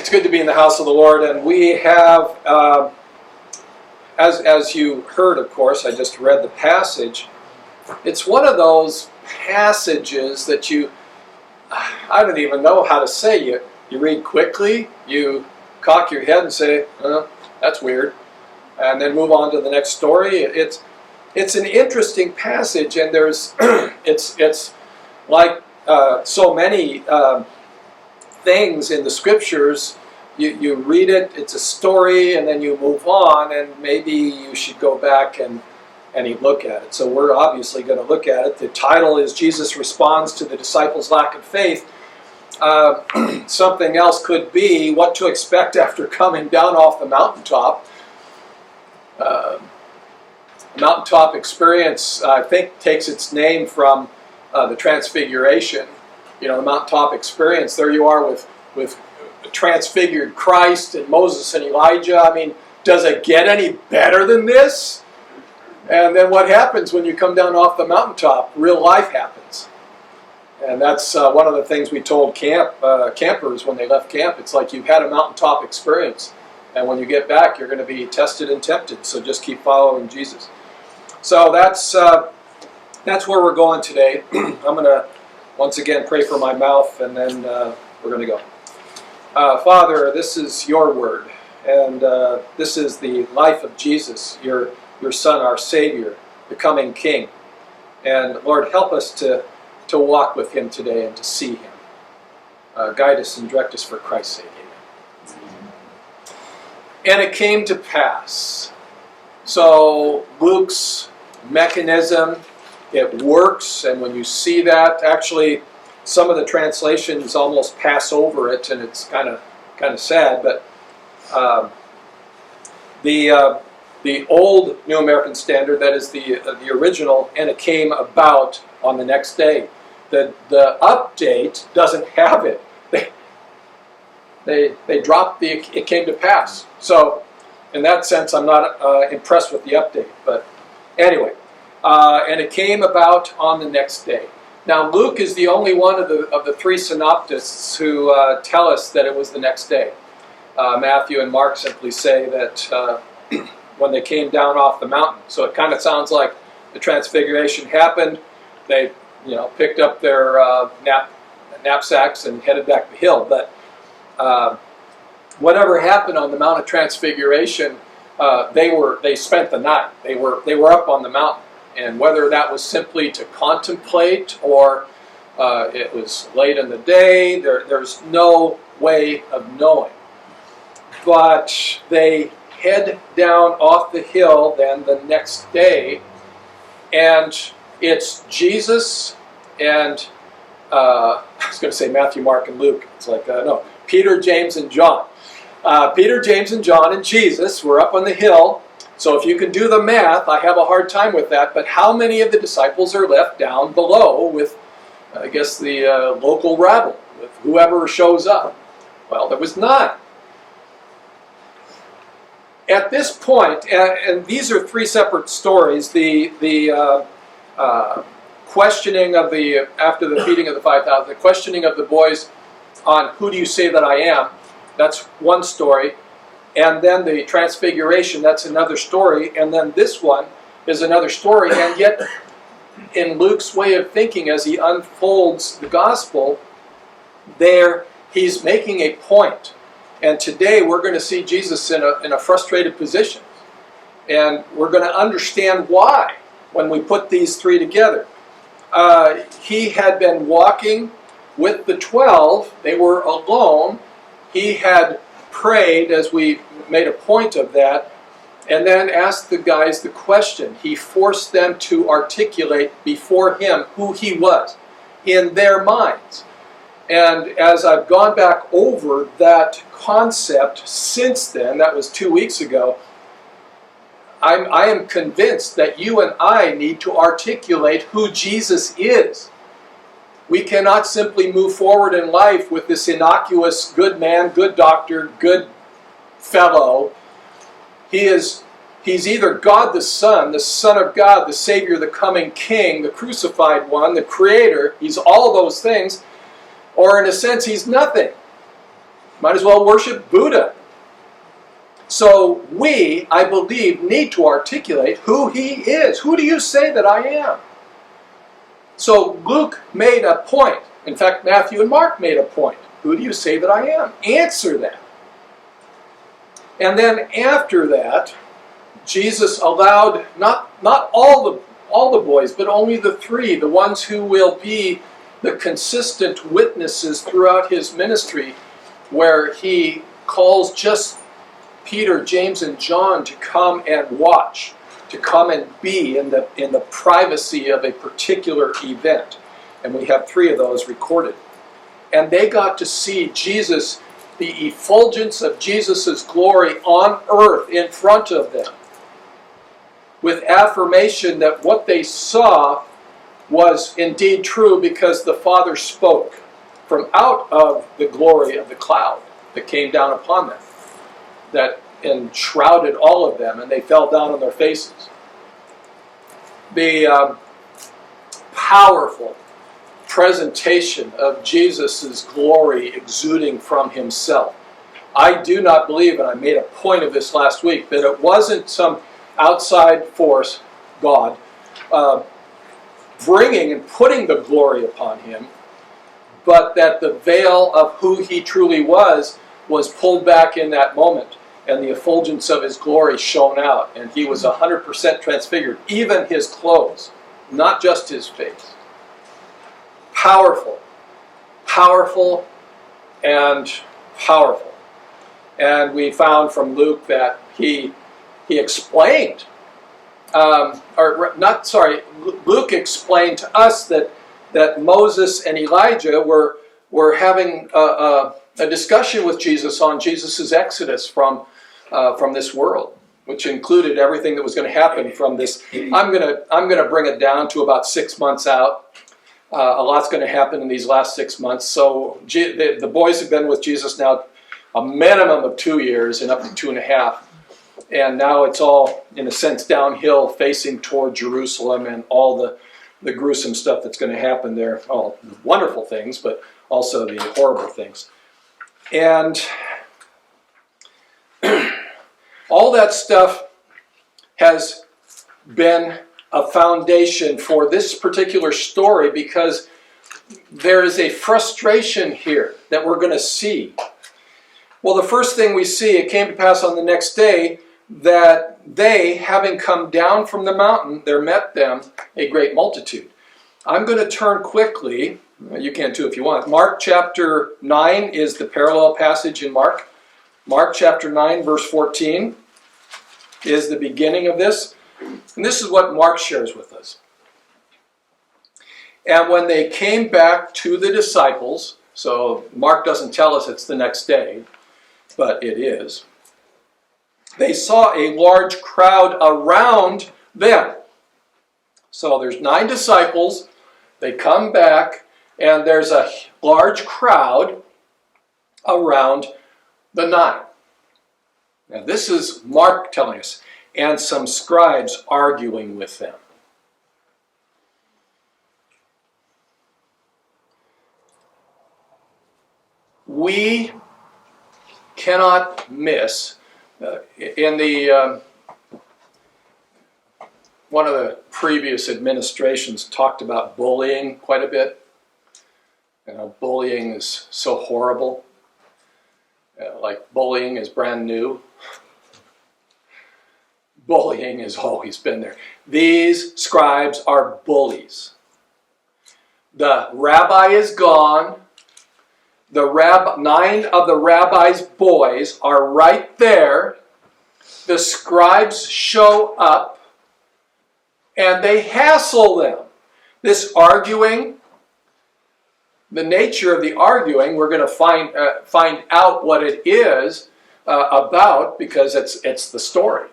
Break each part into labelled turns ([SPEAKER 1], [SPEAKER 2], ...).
[SPEAKER 1] It's good to be in the house of the Lord, and we have, as you heard, of course, I just read the passage. It's one of those passages that I don't even know how to say it. You read quickly, you cock your head and say, that's weird, and then move on to the next story. It's an interesting passage, and there's it's like so many things in the scriptures. You read it, it's a story, and then you move on, and maybe you should go back and look at it. So we're obviously going to look at it. The title is Jesus Responds to the Disciples' Lack of Faith. Something else could be what to expect after coming down off the mountaintop. The mountaintop experience, I think, takes its name from the Transfiguration. You know, the mountaintop experience, there you are with the transfigured Christ and Moses and Elijah. I mean, does it get any better than this? And then what happens when you come down off the mountaintop? Real life happens. And that's one of the things we told campers when they left camp. It's like you've had a mountaintop experience. And when you get back, you're going to be tested and tempted. So just keep following Jesus. So that's where we're going today. I'm going to once again pray for my mouth, and then we're going to go. Father, this is your word, and this is the life of Jesus, your Son, our Savior, the coming King. And Lord, help us to walk with him today and to see him. Guide us and direct us for Christ's sake. Amen. And it came to pass. So Luke's mechanism, it works, and when you see that, actually some of the translations almost pass over it, and it's kind of sad, but the old New American Standard, that is the original, and it came about on the next day. The update doesn't have it. They dropped the it came to pass. So in that sense, I'm not impressed with the update, but anyway. And it came about on the next day. Now Luke is the only one of the three synoptists who tell us that it was the next day. Matthew and Mark simply say that when they came down off the mountain. So it kind of sounds like the transfiguration happened. They picked up their knapsacks and headed back the hill. But whatever happened on the Mount of Transfiguration, they spent the night. They were up on the mountain. And whether that was simply to contemplate or it was late in the day, there's no way of knowing. But they head down off the hill then the next day, and it's Jesus and, I was going to say Matthew, Mark, and Luke. It's like, no, Peter, James, and John. Peter, James, and John and Jesus were up on the hill. So if you can do the math, I have a hard time with that, but how many of the disciples are left down below with, I guess, the local rabble, with whoever shows up? Well, there was none. At this point, and these are three separate stories, the questioning of after the feeding of the 5,000, the questioning of the boys on who do you say that I am, that's one story. And then the transfiguration, that's another story. And then this one is another story. And yet, in Luke's way of thinking, as he unfolds the gospel, there he's making a point. And today we're going to see Jesus in a frustrated position. And we're going to understand why when we put these three together. He had been walking with the 12. They were alone. He had prayed, as we made a point of that, and then asked the guys the question. He forced them to articulate before him who he was in their minds. And as I've gone back over that concept since then, that was 2 weeks ago, I am convinced that you and I need to articulate who Jesus is. We cannot simply move forward in life with this innocuous good man, good doctor, good fellow. He's either God the Son of God, the Savior, the coming King, the crucified one, the Creator. He's all those things. Or in a sense, he's nothing. Might as well worship Buddha. So we, I believe, need to articulate who he is. Who do you say that I am? So Luke made a point. In fact, Matthew and Mark made a point. Who do you say that I am? Answer that. And then after that, Jesus allowed not all the boys, but only the three, the ones who will be the consistent witnesses throughout his ministry, where he calls just Peter, James, and John to come and watch, to come and be in the privacy of a particular event. And we have three of those recorded. And they got to see Jesus, the effulgence of Jesus' glory on earth in front of them, with affirmation that what they saw was indeed true because the Father spoke from out of the glory of the cloud that came down upon them, that enshrouded all of them, and they fell down on their faces. The powerful presentation of Jesus' glory exuding from himself. I do not believe, and I made a point of this last week, that it wasn't some outside force, God, bringing and putting the glory upon him, but that the veil of who he truly was pulled back in that moment, and the effulgence of his glory shone out, and he was 100% transfigured, even his clothes, not just his face. Powerful, powerful, and powerful. And we found from Luke that he explained, Luke explained to us that Moses and Elijah were having a discussion with Jesus on Jesus' exodus from this world, which included everything that was going to happen from this. I'm going to bring it down to about 6 months out. A lot's going to happen in these last 6 months. So the boys have been with Jesus now a minimum of 2 years and up to 2.5. And now it's all, in a sense, downhill, facing toward Jerusalem and all the gruesome stuff that's going to happen there. All the wonderful things, but also the horrible things. And all that stuff has been a foundation for this particular story, because there is a frustration here that we're going to see. Well, the first thing we see, it came to pass on the next day that they, having come down from the mountain, there met them a great multitude. I'm going to turn quickly, you can too if you want. Mark chapter 9 is the parallel passage in Mark. Mark chapter 9 verse 14 is the beginning of this. And this is what Mark shares with us. And when they came back to the disciples, so Mark doesn't tell us it's the next day, but it is, they saw a large crowd around them. So there's 9 disciples, they come back, and there's a large crowd around the 9. Now this is Mark telling us, and some scribes arguing with them. We cannot miss, in the one of the previous administrations talked about bullying quite a bit. You know, bullying is so horrible. Like bullying is brand new. Bullying has always been there. These scribes are bullies. The rabbi is gone. The 9 of the rabbi's boys are right there. The scribes show up and they hassle them. This arguing, the nature of the arguing, we're going to find out what it is about, because it's the story.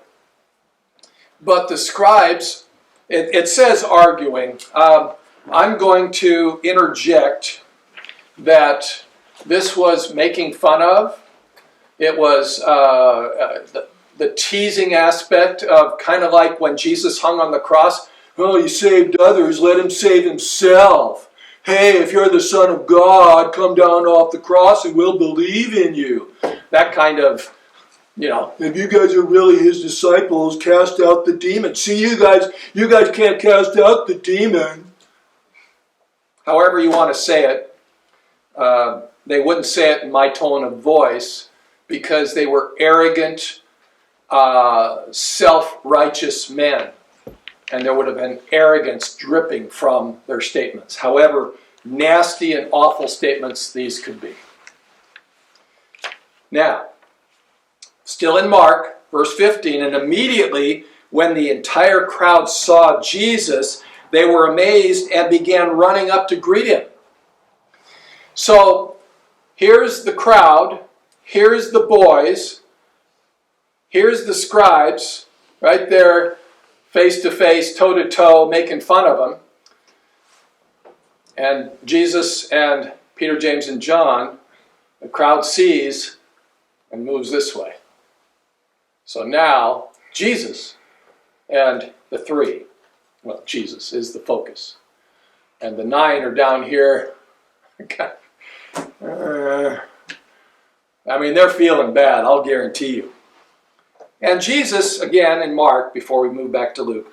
[SPEAKER 1] But the scribes, it says arguing. I'm going to interject that this was making fun of. It was the teasing aspect of kind of like when Jesus hung on the cross. Oh, he saved others, let him save himself. hey, if you're the Son of God, come down off the cross and we'll believe in you. That kind of, if you guys are really his disciples, cast out the demon. See, you guys can't cast out the demon. However you want to say it, they wouldn't say it in my tone of voice because they were arrogant, self-righteous men. And there would have been arrogance dripping from their statements. However nasty and awful statements these could be. Now, still in Mark, verse 15, and immediately when the entire crowd saw Jesus, they were amazed and began running up to greet him. So, here's the crowd, here's the boys, here's the scribes, right there, face to face, toe to toe, making fun of him. And Jesus and Peter, James, and John, the crowd sees and moves this way. So now, Jesus and the three, well, Jesus is the focus. And the 9 are down here. They're feeling bad, I'll guarantee you. And Jesus, again in Mark, before we move back to Luke,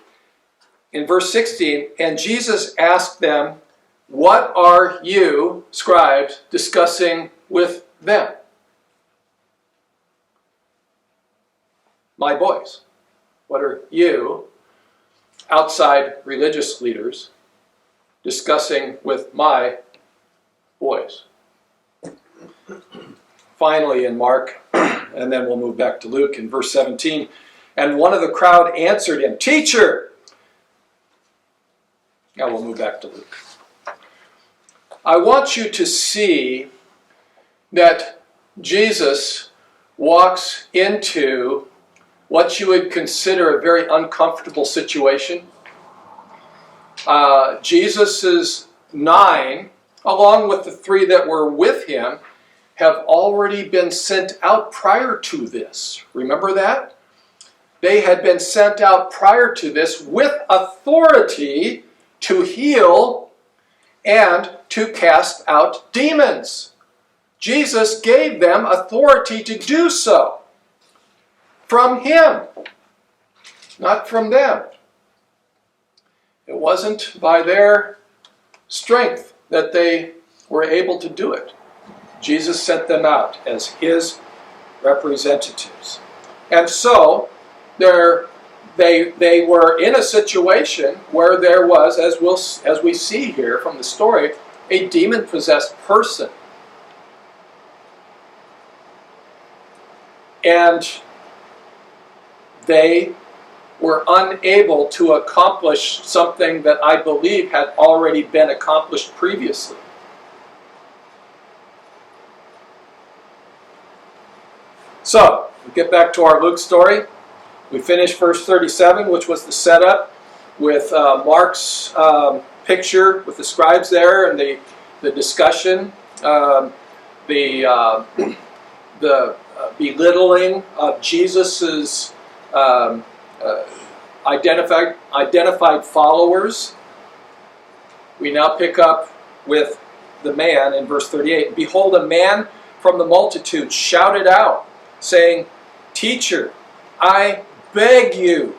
[SPEAKER 1] in verse 16, and Jesus asked them, what are you, scribes, discussing with them? My boys. What are you, outside religious leaders, discussing with my boys? Finally, in Mark, and then we'll move back to Luke in verse 17, and one of the crowd answered him, Teacher! Now we'll move back to Luke. I want you to see that Jesus walks into what you would consider a very uncomfortable situation. Jesus' 9, along with the 3 that were with him, have already been sent out prior to this. Remember that? They had been sent out prior to this with authority to heal and to cast out demons. Jesus gave them authority to do so. From him, not from them. It wasn't by their strength that they were able to do it. Jesus sent them out as his representatives. And so, they were in a situation where there was, as we see here from the story, a demon-possessed person. And they were unable to accomplish something that I believe had already been accomplished previously. So, we get back to our Luke story. We finished verse 37, which was the setup, with Mark's picture with the scribes there and the discussion, the belittling of Jesus's identified followers. We now pick up with the man in verse 38. Behold, a man from the multitude shouted out, saying, Teacher, I beg you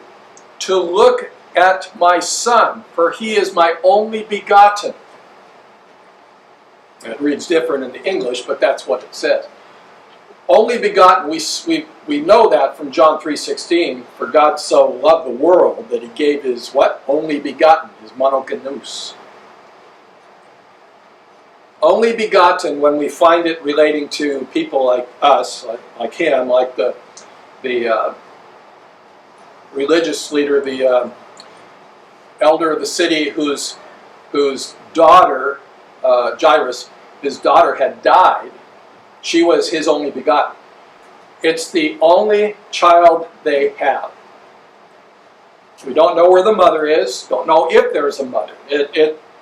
[SPEAKER 1] to look at my son, for he is my only begotten. It reads different in the English, but that's what it says. Only begotten, we know that from John 3:16. For God so loved the world that he gave his what? Only begotten, his monogenos. Only begotten, when we find it relating to people like us, like him, like the religious leader, the elder of the city whose daughter, Jairus, his daughter had died. She was his only begotten. It's the only child they have. We don't know where the mother is. Don't know if there's a mother.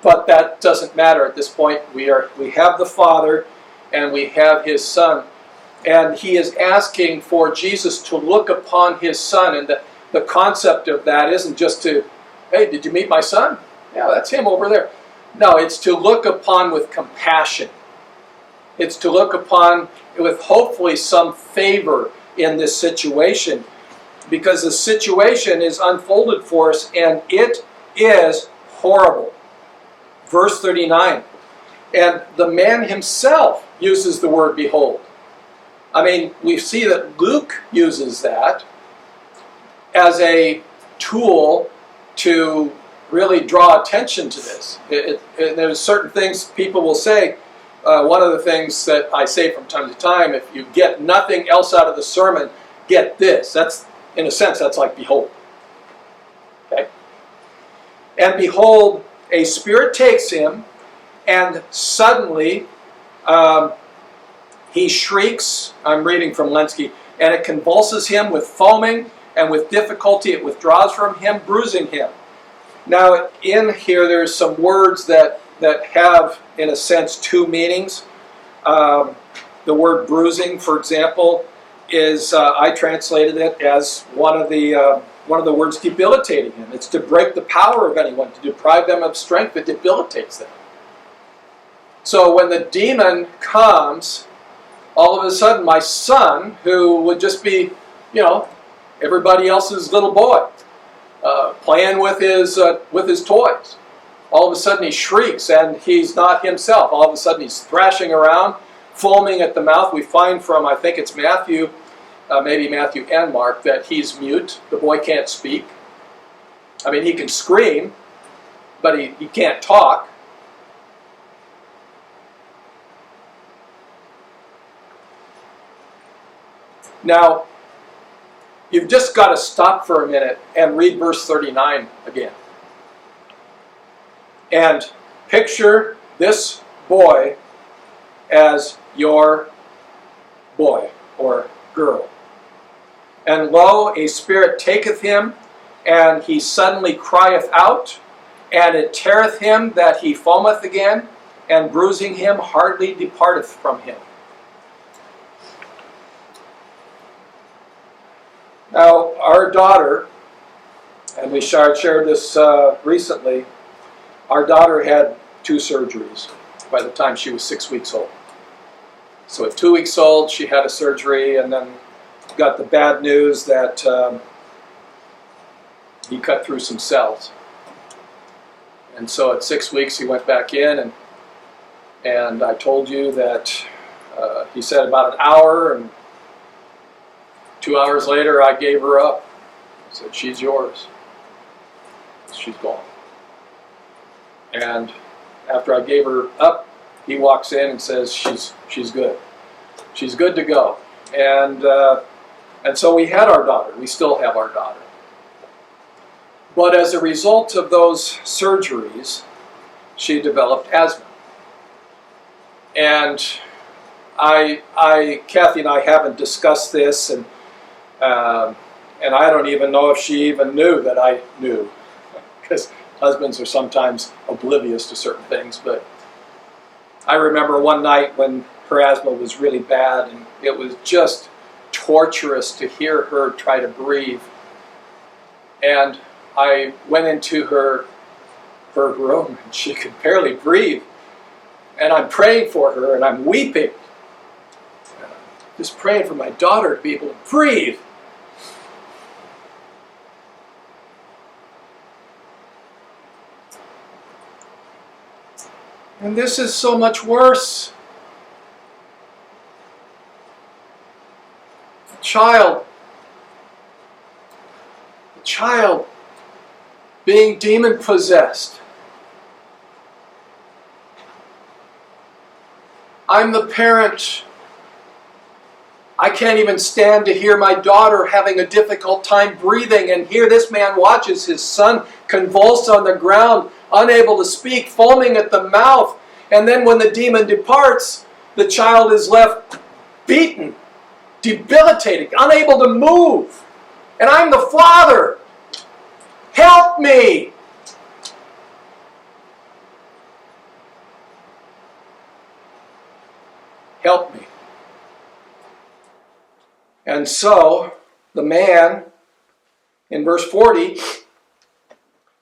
[SPEAKER 1] But that doesn't matter at this point. We have the Father, and we have his Son, and he is asking for Jesus to look upon his Son. And the concept of that isn't just to, hey, did you meet my son? Yeah, that's him over there. No, it's to look upon with compassion. It's to look upon with hopefully some favor in this situation, because the situation is unfolded for us and it is horrible. Verse 39. And the man himself uses the word behold. I mean, we see that Luke uses that as a tool to really draw attention to this. There's certain things people will say. One of the things that I say from time to time, if you get nothing else out of the sermon, get this. That's, in a sense, that's like behold. Okay? And behold, a spirit takes him, and suddenly he shrieks. I'm reading from Lenski. And it convulses him with foaming, and with difficulty it withdraws from him, bruising him. Now, in here, there's some words that have, in a sense, two meanings. The word bruising, for example, is I translated it as one of the words debilitating him. It's to break the power of anyone, to deprive them of strength. It debilitates them. So when the demon comes, all of a sudden, my son, who would just be, everybody else's little boy, playing with his toys. All of a sudden he shrieks and he's not himself. All of a sudden he's thrashing around, foaming at the mouth. We find from, I think it's Matthew, maybe Matthew and Mark, that he's mute. The boy can't speak. I mean, he can scream, but he can't talk. Now, you've just got to stop for a minute and read verse 39 again. And picture this boy as your boy or girl. And lo, a spirit taketh him, and he suddenly crieth out, and it teareth him that he foameth again, and bruising him hardly departeth from him. Now, our daughter, and we shared this recently, our daughter had 2 surgeries by the time she was 6 weeks old. So at 2 weeks old, she had a surgery, and then got the bad news that he cut through some cells. And so at 6 weeks, he went back in, and I told you that he said about an hour, and 2 hours later, I gave her up. I said, she's yours. She's gone. And after I gave her up, he walks in and says, she's good. She's good to go. And so we had our daughter. We still have our daughter. But as a result of those surgeries, she developed asthma. And Kathy and I haven't discussed this, and I don't even know if she even knew that I knew, because husbands are sometimes oblivious to certain things. But I remember one night when her asthma was really bad, and it was just torturous to hear her try to breathe. And I went into her room, and she could barely breathe. And I'm praying for her, and I'm weeping. Just praying for my daughter to be able to breathe. And this is so much worse. The child being demon possessed. I'm the parent. I can't even stand to hear my daughter having a difficult time breathing, and here this man watches his son convulsed on the ground, unable to speak, foaming at the mouth. And then when the demon departs, the child is left beaten, debilitated, unable to move. And I'm the father. Help me! Help me. And so, the man, in verse 40,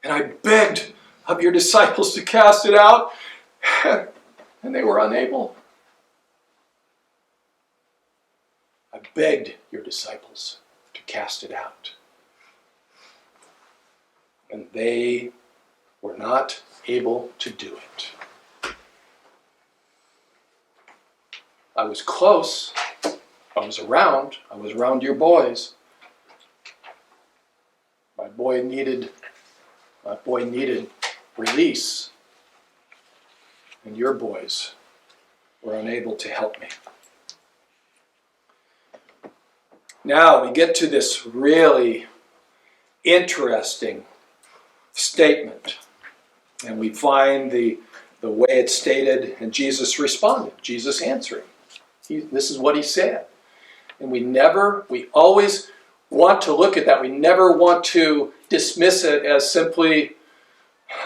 [SPEAKER 1] and I begged of your disciples to cast it out, and they were unable. I begged your disciples to cast it out, and they were not able to do it. I was close. I was around your boys. My boy needed release, and your boys were unable to help me. Now we get to this really interesting statement, and we find the way it's stated, and Jesus responded. Jesus answering. This is what he said. And we always want to look at that. We never want to dismiss it as simply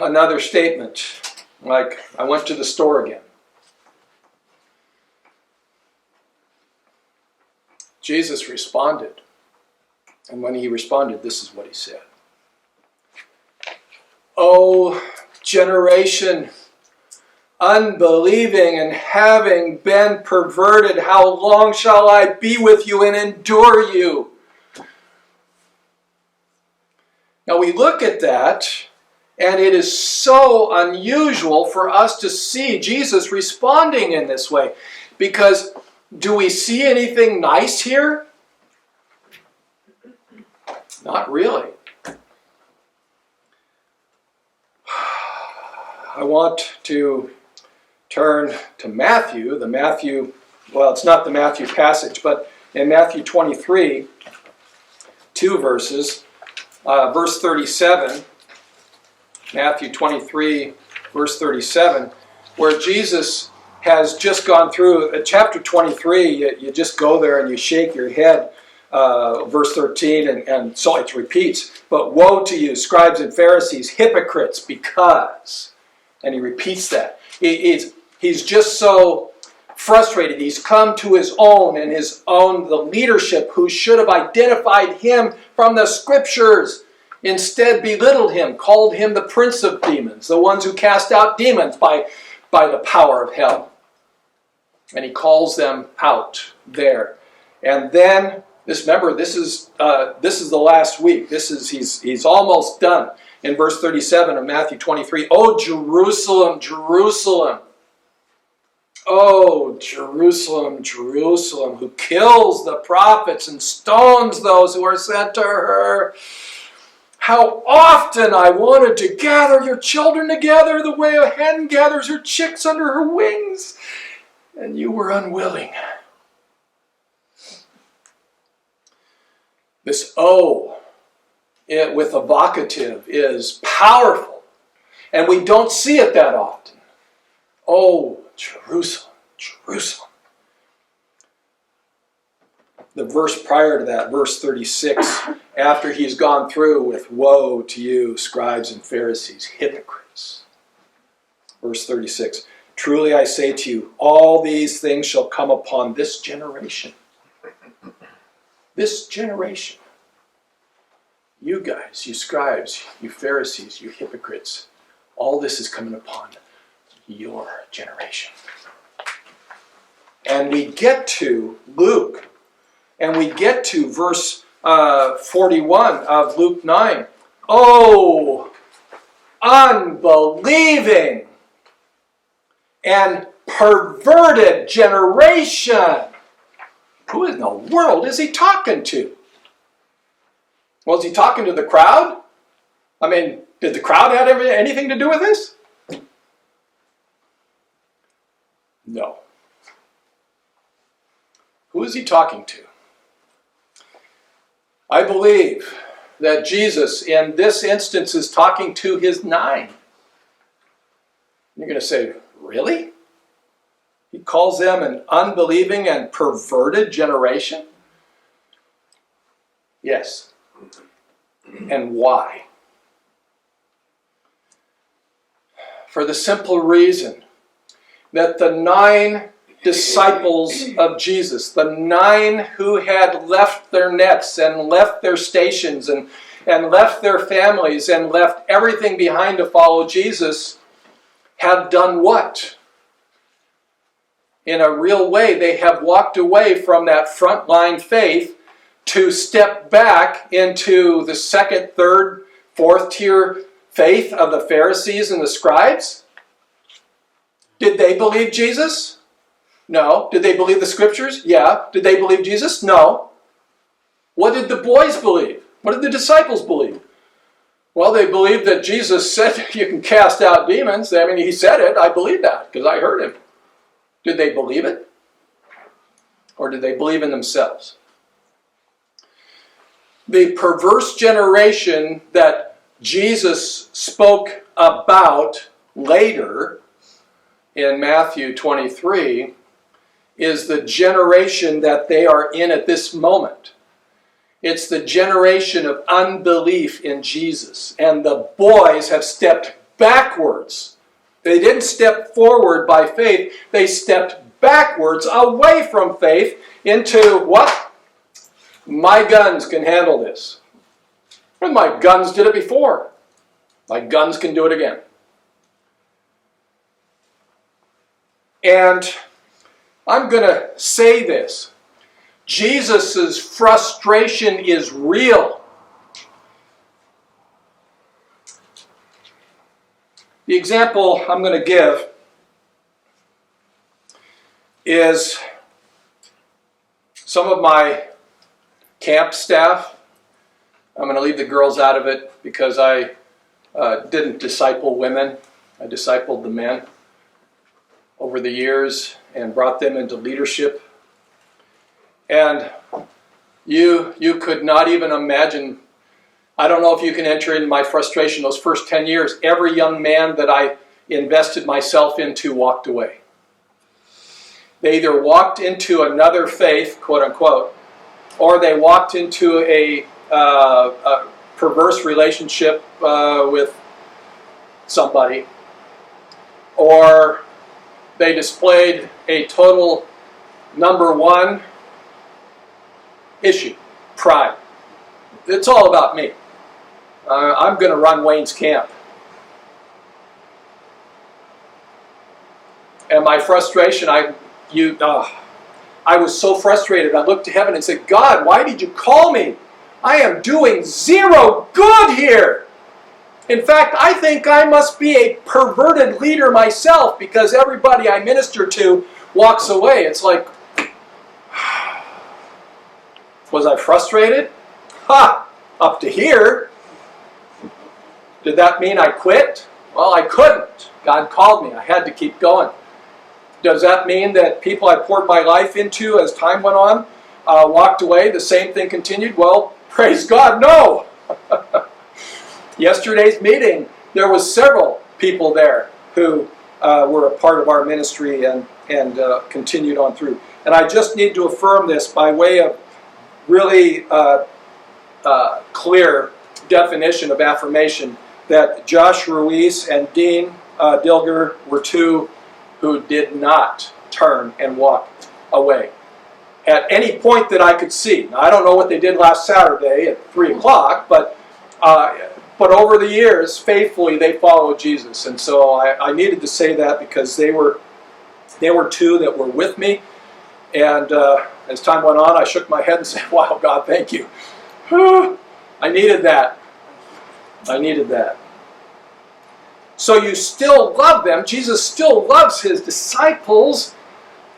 [SPEAKER 1] another statement, like, I went to the store again. Jesus responded. And when he responded, this is what he said. "O generation, unbelieving and having been perverted, how long shall I be with you and endure you?" Now we look at that, and it is so unusual for us to see Jesus responding in this way. Because do we see anything nice here? Not really. I want to turn to Matthew. Well, it's not the Matthew passage, but in Matthew 23, 2 verses, verse 37, Matthew 23, verse 37, where Jesus has just gone through chapter 23. You just go there and you shake your head, verse 13, and so it repeats. "But woe to you, scribes and Pharisees, hypocrites, because..." And he repeats that. He's just so frustrated. He's come to his own, and the leadership who should have identified him from the scriptures instead belittled him, called him the prince of demons, the ones who cast out demons by the power of hell. And he calls them out there. And then, remember, this is the last week. He's almost done. In verse 37 of Matthew 23, "O Jerusalem, Jerusalem, O Jerusalem, Jerusalem, who kills the prophets and stones those who are sent to her. How often I wanted to gather your children together the way a hen gathers her chicks under her wings, and you were unwilling." This "O" with a vocative is powerful, and we don't see it that often. "Oh, Jerusalem, Jerusalem." The verse prior to that, verse 36, after he's gone through with "Woe to you, scribes and Pharisees, hypocrites." Verse 36, "Truly I say to you, all these things shall come upon this generation." This generation. You guys, you scribes, you Pharisees, you hypocrites, all this is coming upon your generation. And we get to Luke, and we get to verse 41 of Luke 9. "Oh, unbelieving and perverted generation." Who in the world is he talking to? Was he talking to the crowd? I mean, did the crowd have anything to do with this? No. Who is he talking to? I believe that Jesus in this instance is talking to his 9. You're going to say, really? He calls them an unbelieving and perverted generation? Yes. And why? For the simple reason that the 9 disciples of Jesus, the 9 who had left their nets and left their stations and and left their families and left everything behind to follow Jesus have done what? In a real way, they have walked away from that frontline faith to step back into the second, third, fourth tier faith of the Pharisees and the scribes. Did they believe Jesus? No. Did they believe the scriptures? Yeah. Did they believe Jesus? No. What did the boys believe? What did the disciples believe? Well, they believed that Jesus said you can cast out demons. I mean, he said it. I believe that because I heard him. Did they believe it? Or did they believe in themselves? The perverse generation that Jesus spoke about later in Matthew 23 is the generation that they are in at this moment. It's the generation of unbelief in Jesus. And the boys have stepped backwards. They didn't step forward by faith. They stepped backwards away from faith into what? My guns can handle this. Well, my guns did it before. My guns can do it again. And I'm going to say this. Jesus' frustration is real. The example I'm going to give is some of my camp staff. I'm going to leave the girls out of it because I didn't disciple women. I discipled the men over the years and brought them into leadership. And you could not even imagine, I don't know if you can enter into my frustration those first 10 years. Every young man that I invested myself into walked away. They either walked into another faith, quote unquote, or they walked into a perverse relationship with somebody, or they displayed a total number one issue, pride. It's all about me. I'm going to run Wayne's camp. And my frustration, I was so frustrated. I looked to heaven and said, God, why did you call me? I am doing zero good here. In fact, I think I must be a perverted leader myself because everybody I minister to walks away. It's like, was I frustrated? Up to here. Did that mean I quit? Well, I couldn't. God called me. I had to keep going. Does that mean that people I poured my life into as time went on walked away? The same thing continued? Well, praise God, no. Yesterday's meeting, there was several people there who were a part of our ministry and continued on through. And I just need to affirm this by way of really clear definition of affirmation that Josh Ruiz and Dean Dilger were two who did not turn and walk away at any point that I could see. Now, I don't know what they did last Saturday at 3 o'clock, but over the years, faithfully, they followed Jesus. And so I needed to say that because they were two that were with me. And as time went on, I shook my head and said, wow, God, thank you. I needed that. I needed that. So you still love them. Jesus still loves his disciples.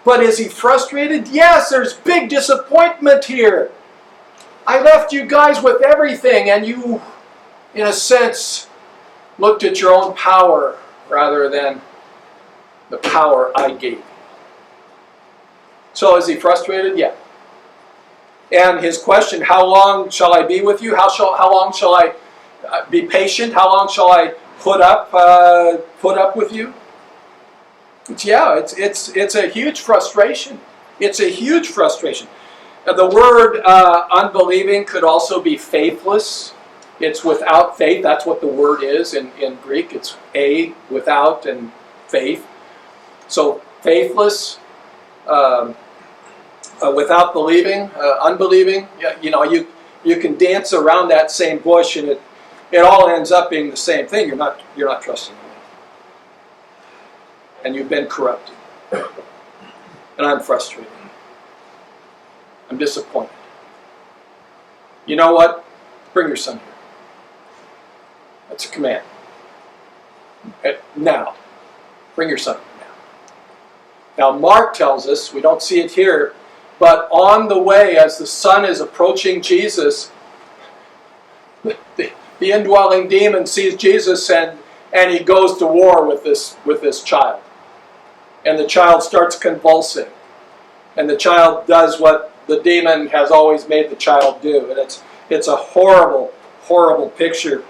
[SPEAKER 1] But is he frustrated? Yes, there's big disappointment here. I left you guys with everything, and you, in a sense, looked at your own power rather than the power I gave you. So is he frustrated? Yeah. And his question, how long shall I be with you? How long shall I be patient? How long shall I put up with you? It's a huge frustration. It's a huge frustration. The word unbelieving could also be faithless. It's without faith. That's what the word is in Greek. It's without and faith. So faithless, without believing, unbelieving. you can dance around that same bush, and it all ends up being the same thing. You're not trusting me, and you've been corrupted, and I'm frustrated. I'm disappointed. You know what? Bring your son here. That's a command. Now, bring your son here now. Now, Mark tells us, we don't see it here, but on the way, as the son is approaching Jesus, the indwelling demon sees Jesus, and he goes to war with this child. And the child starts convulsing. And the child does what the demon has always made the child do. And it's a horrible, horrible picture.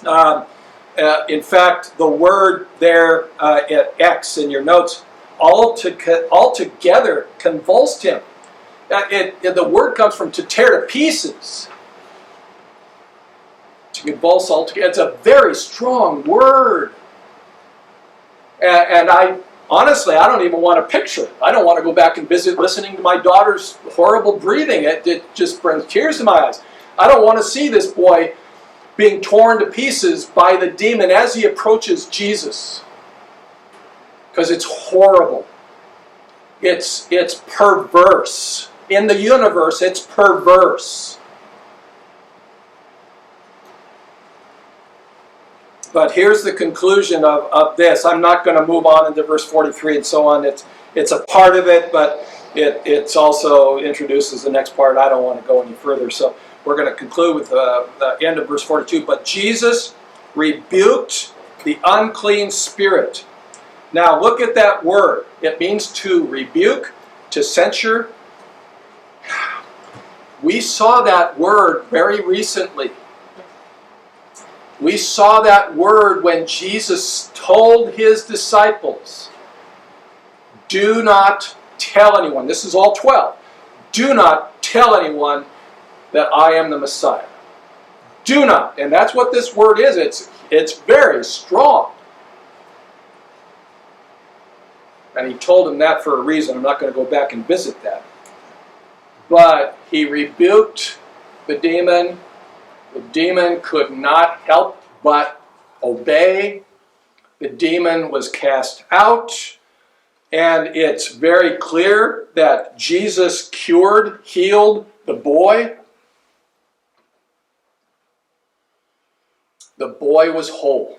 [SPEAKER 1] In fact, the word there at X in your notes, altogether convulsed him. The word comes from to tear to pieces. To convulse altogether. It's a very strong word. And honestly, I don't even want to picture it. I don't want to go back and visit listening to my daughter's horrible breathing. It just brings tears to my eyes. I don't want to see this boy being torn to pieces by the demon as he approaches Jesus. Because it's horrible. It's perverse. In the universe, it's perverse. But here's the conclusion of this. I'm not going to move on into verse 43 and so on. It's a part of it, but it also introduces the next part. I don't want to go any further. So we're going to conclude with the end of verse 42. But Jesus rebuked the unclean spirit. Now look at that word. It means to rebuke, to censure. We saw that word very recently. We saw that word when Jesus told his disciples, do not tell anyone, this is all 12, do not tell anyone that I am the Messiah. Do not. And that's what this word is. It's very strong. And he told them that for a reason. I'm not going to go back and visit that. But he rebuked the demon. The demon could not help but obey. The demon was cast out. And it's very clear that Jesus healed the boy. The boy was whole.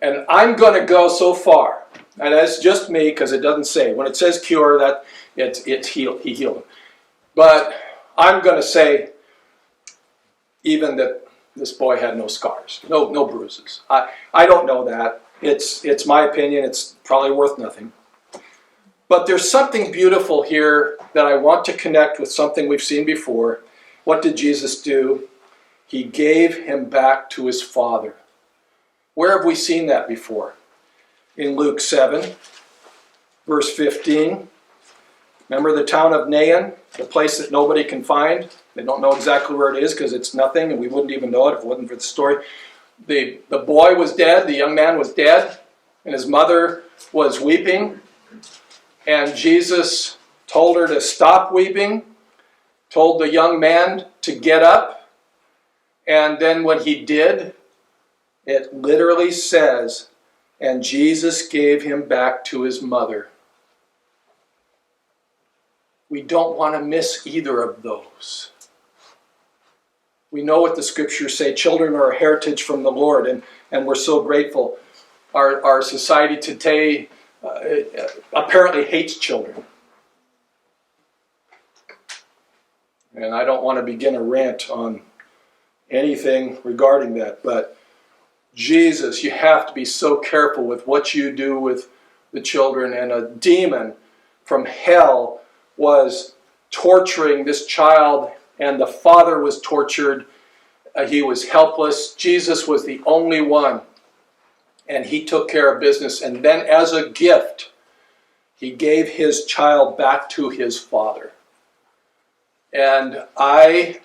[SPEAKER 1] And I'm going to go so far, and that's just me because it doesn't say. When it says cure, that it's healed. He healed him. But I'm going to say even that this boy had no scars, no bruises. I don't know that. It's my opinion. It's probably worth nothing. But there's something beautiful here that I want to connect with something we've seen before. What did Jesus do? He gave him back to his Father. Where have we seen that before? In Luke 7, verse 15. Remember the town of Nain, the place that nobody can find? They don't know exactly where it is because it's nothing, and we wouldn't even know it if it wasn't for the story. The boy was dead, the young man was dead, and his mother was weeping. And Jesus told her to stop weeping, told the young man to get up. And then when he did, it literally says, and Jesus gave him back to his mother. We don't want to miss either of those. We know what the scriptures say. Children are a heritage from the Lord, and we're so grateful. Our society today apparently hates children. And I don't want to begin a rant on anything regarding that, but Jesus, you have to be so careful with what you do with the children. And a demon from hell was torturing this child, and the father was tortured. He was helpless. Jesus was the only one, and he took care of business. And then as a gift, he gave his child back to his father. And I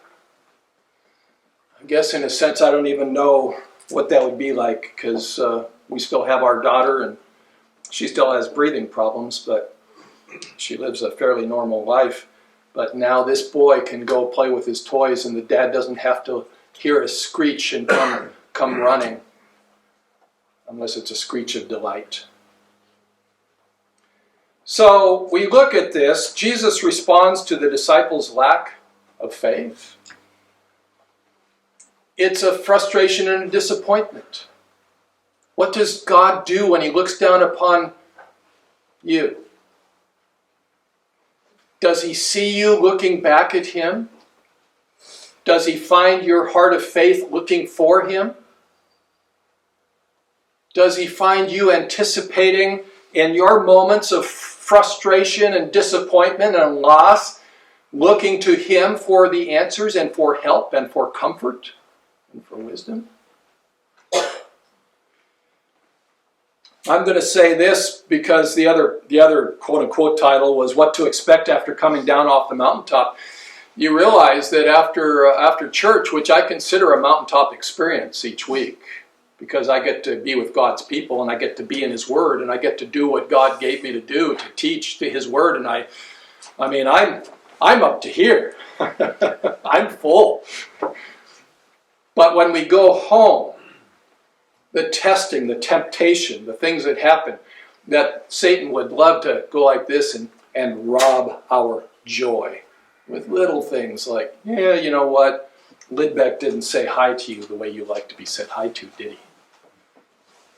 [SPEAKER 1] guess in a sense I don't even know what that would be like, because we still have our daughter, and she still has breathing problems, but she lives a fairly normal life. But now this boy can go play with his toys, and the dad doesn't have to hear a screech and come running, unless it's a screech of delight. So we look at this. Jesus responds to the disciples' lack of faith. It's a frustration and a disappointment. What does God do when he looks down upon you? Does he see you looking back at him? Does he find your heart of faith looking for him? Does he find you anticipating in your moments of frustration and disappointment and loss, looking to him for the answers and for help and for comfort and for wisdom? I'm going to say this because the other quote-unquote title was What to Expect After Coming Down Off the Mountaintop. You realize that after church, which I consider a mountaintop experience each week, because I get to be with God's people and I get to be in his word and I get to do what God gave me to do, to teach to his word, and I'm up to here. I'm full. But when we go home, the testing, the temptation, the things that happen, that Satan would love to go like this and rob our joy with little things like, yeah, you know what? Lidbeck didn't say hi to you the way you like to be said hi to, did he?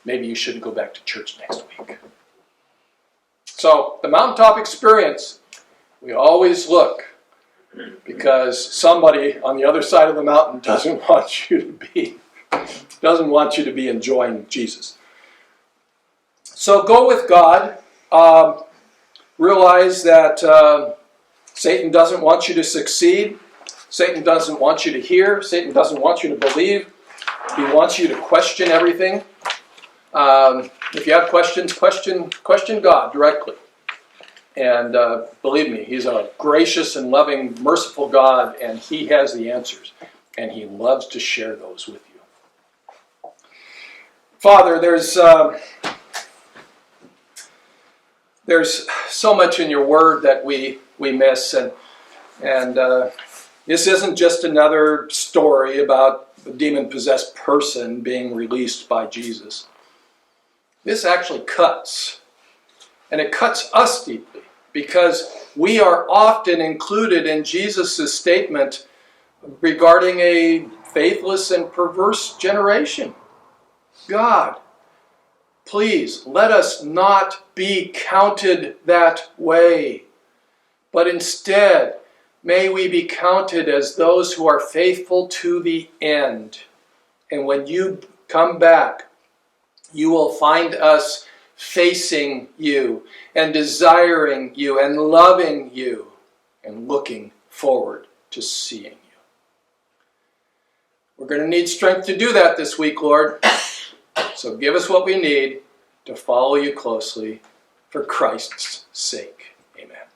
[SPEAKER 1] Maybe you shouldn't go back to church next week. So the mountaintop experience, we always look because somebody on the other side of the mountain doesn't want you to be enjoying Jesus. So go with God. Realize that Satan doesn't want you to succeed. Satan doesn't want you to hear. Satan doesn't want you to believe. He wants you to question everything. If you have questions, question God directly. And believe me, he's a gracious and loving, merciful God, and he has the answers. And he loves to share those with you. Father, there's so much in your word that we miss, and this isn't just another story about a demon-possessed person being released by Jesus. This actually cuts, and it cuts us deeply, because we are often included in Jesus' statement regarding a faithless and perverse generation. God, please let us not be counted that way, but instead may we be counted as those who are faithful to the end. And when you come back, you will find us facing you and desiring you and loving you and looking forward to seeing you. We're going to need strength to do that this week, Lord. So give us what we need to follow you closely for Christ's sake. Amen.